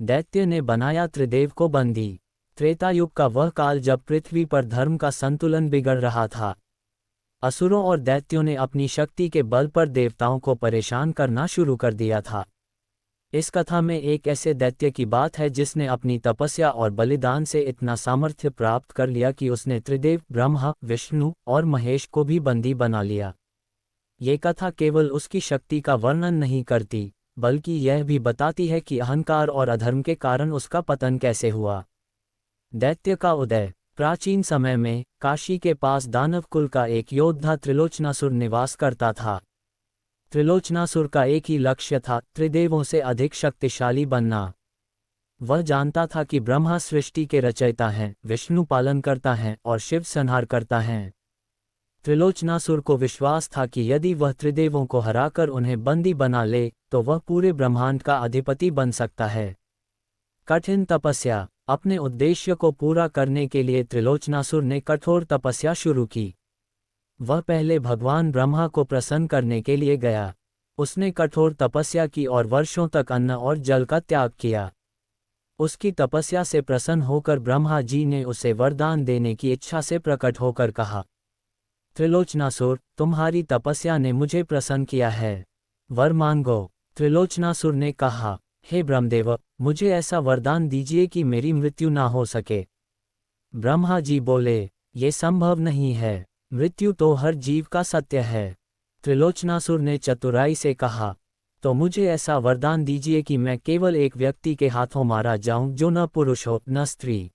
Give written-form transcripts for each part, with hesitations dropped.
दैत्य ने बनाया त्रिदेव को बंदी। त्रेता युग का वह काल जब पृथ्वी पर धर्म का संतुलन बिगड़ रहा था। असुरों और दैत्यों ने अपनी शक्ति के बल पर देवताओं को परेशान करना शुरू कर दिया था। इस कथा में एक ऐसे दैत्य की बात है जिसने अपनी तपस्या और बलिदान से इतना सामर्थ्य प्राप्त कर लिया कि उसने त्रिदेव ब्रह्मा, विष्णु और महेश को भी बंदी बना लिया। ये कथा केवल उसकी शक्ति का वर्णन नहीं करती, बल्कि यह भी बताती है कि अहंकार और अधर्म के कारण उसका पतन कैसे हुआ। दैत्य का उदय। प्राचीन समय में काशी के पास दानव कुल का एक योद्धा त्रिलोचनासुर निवास करता था। त्रिलोचनासुर का एक ही लक्ष्य था, त्रिदेवों से अधिक शक्तिशाली बनना। वह जानता था कि ब्रह्मा सृष्टि के रचयिता हैं, विष्णु पालन करता है और शिव संहार करता है। त्रिलोचनासुर को विश्वास था कि यदि वह त्रिदेवों को हराकर उन्हें बंदी बना ले तो वह पूरे ब्रह्मांड का अधिपति बन सकता है। कठिन तपस्या। अपने उद्देश्य को पूरा करने के लिए त्रिलोचनासुर ने कठोर तपस्या शुरू की। वह पहले भगवान ब्रह्मा को प्रसन्न करने के लिए गया। उसने कठोर तपस्या की और वर्षों तक अन्न और जल का त्याग किया। उसकी तपस्या से प्रसन्न होकर ब्रह्मा जी ने उसे वरदान देने की इच्छा से प्रकट होकर कहा, त्रिलोचनासुर, तुम्हारी तपस्या ने मुझे प्रसन्न किया है, वर मांगो। त्रिलोचनासुर ने कहा, हे ब्रह्मदेव, मुझे ऐसा वरदान दीजिए कि मेरी मृत्यु ना हो सके। ब्रह्मा जी बोले, ये संभव नहीं है, मृत्यु तो हर जीव का सत्य है। त्रिलोचनासुर ने चतुराई से कहा, तो मुझे ऐसा वरदान दीजिए कि मैं केवल एक व्यक्ति के हाथों मारा जाऊं जो न पुरुष हो न स्त्री।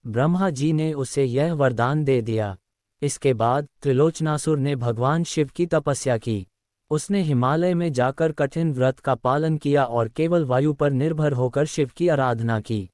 ब्रह्मा जी ने उसे यह वरदान दे दिया। इसके बाद त्रिलोचनासुर ने भगवान शिव की तपस्या की। उसने हिमालय में जाकर कठिन व्रत का पालन किया और केवल वायु पर निर्भर होकर शिव की आराधना की।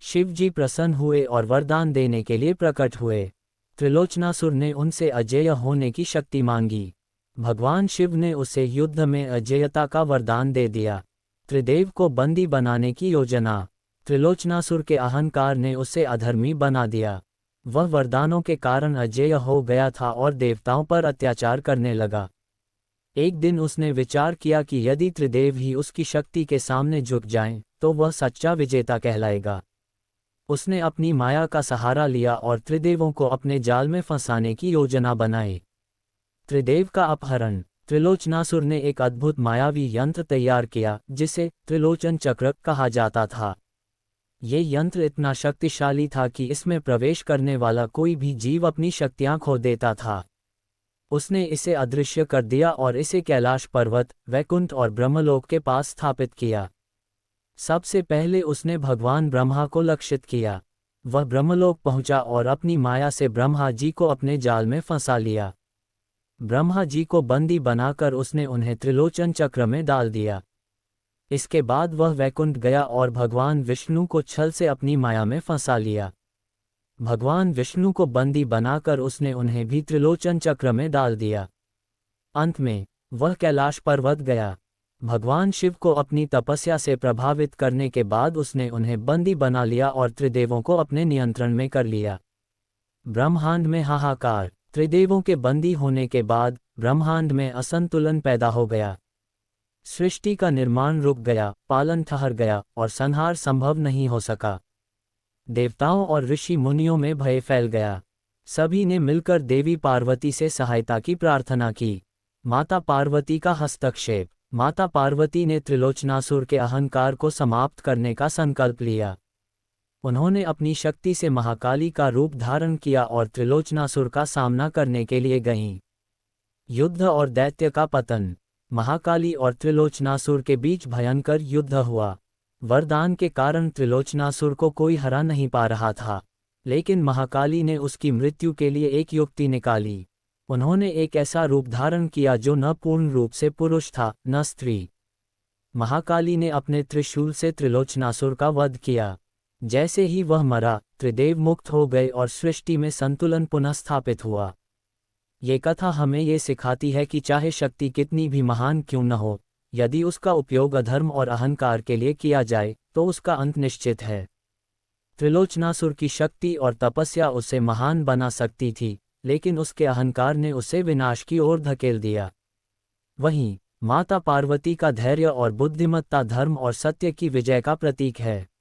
शिव जी प्रसन्न हुए और वरदान देने के लिए प्रकट हुए। त्रिलोचनासुर ने उनसे अजेय होने की शक्ति मांगी। भगवान शिव ने उसे युद्ध में अजेयता का वरदान दे दिया। त्रिदेव को बंदी बनाने की योजना। त्रिलोचनासुर के अहंकार ने उसे अधर्मी बना दिया। वह वरदानों के कारण अजेय हो गया था और देवताओं पर अत्याचार करने लगा। एक दिन उसने विचार किया कि यदि त्रिदेव ही उसकी शक्ति के सामने झुक जाएं, तो वह सच्चा विजेता कहलाएगा। उसने अपनी माया का सहारा लिया और त्रिदेवों को अपने जाल में फंसाने की योजना बनाई। त्रिदेव का अपहरण। त्रिलोचनासुर ने एक अद्भुत मायावी यंत्र तैयार किया जिसे त्रिलोचन चक्र कहा जाता था। ये यंत्र इतना शक्तिशाली था कि इसमें प्रवेश करने वाला कोई भी जीव अपनी शक्तियां खो देता था। उसने इसे अदृश्य कर दिया और इसे कैलाश पर्वत, वैकुंठ और ब्रह्मलोक के पास स्थापित किया। सबसे पहले उसने भगवान ब्रह्मा को लक्षित किया। वह ब्रह्मलोक पहुंचा और अपनी माया से ब्रह्मा जी को अपने जाल में फंसा लिया। ब्रह्मा जी को बंदी बनाकर उसने उन्हें त्रिलोचन चक्र में डाल दिया। इसके बाद वह वैकुंठ गया और भगवान विष्णु को छल से अपनी माया में फंसा लिया। भगवान विष्णु को बंदी बनाकर उसने उन्हें भी त्रिलोचन चक्र में डाल दिया। अंत में वह कैलाश पर्वत गया। भगवान शिव को अपनी तपस्या से प्रभावित करने के बाद उसने उन्हें बंदी बना लिया और त्रिदेवों को अपने नियंत्रण में कर लिया। ब्रह्मांड में हाहाकार। त्रिदेवों के बंदी होने के बाद ब्रह्मांड में असंतुलन पैदा हो गया। सृष्टि का निर्माण रुक गया, पालन ठहर गया और संहार संभव नहीं हो सका। देवताओं और ऋषि मुनियों में भय फैल गया। सभी ने मिलकर देवी पार्वती से सहायता की प्रार्थना की। माता पार्वती का हस्तक्षेप। माता पार्वती ने त्रिलोचनासुर के अहंकार को समाप्त करने का संकल्प लिया। उन्होंने अपनी शक्ति से महाकाली का रूप धारण किया और त्रिलोचनासुर का सामना करने के लिए गईं। युद्ध और दैत्य का पतन। महाकाली और त्रिलोचनासुर के बीच भयंकर युद्ध हुआ। वरदान के कारण त्रिलोचनासुर को कोई हरा नहीं पा रहा था, लेकिन महाकाली ने उसकी मृत्यु के लिए एक युक्ति निकाली। उन्होंने एक ऐसा रूप धारण किया जो न पूर्ण रूप से पुरुष था न स्त्री। महाकाली ने अपने त्रिशूल से त्रिलोचनासुर का वध किया। जैसे ही वह मरा, त्रिदेव मुक्त हो गए और सृष्टि में संतुलन पुनः स्थापित हुआ। ये कथा हमें ये सिखाती है कि चाहे शक्ति कितनी भी महान क्यों न हो, यदि उसका उपयोग अधर्म और अहंकार के लिए किया जाए तो उसका अंत निश्चित है। त्रिलोचनासुर की शक्ति और तपस्या उसे महान बना सकती थी, लेकिन उसके अहंकार ने उसे विनाश की ओर धकेल दिया। वहीं माता पार्वती का धैर्य और बुद्धिमत्ता धर्म और सत्य की विजय का प्रतीक है।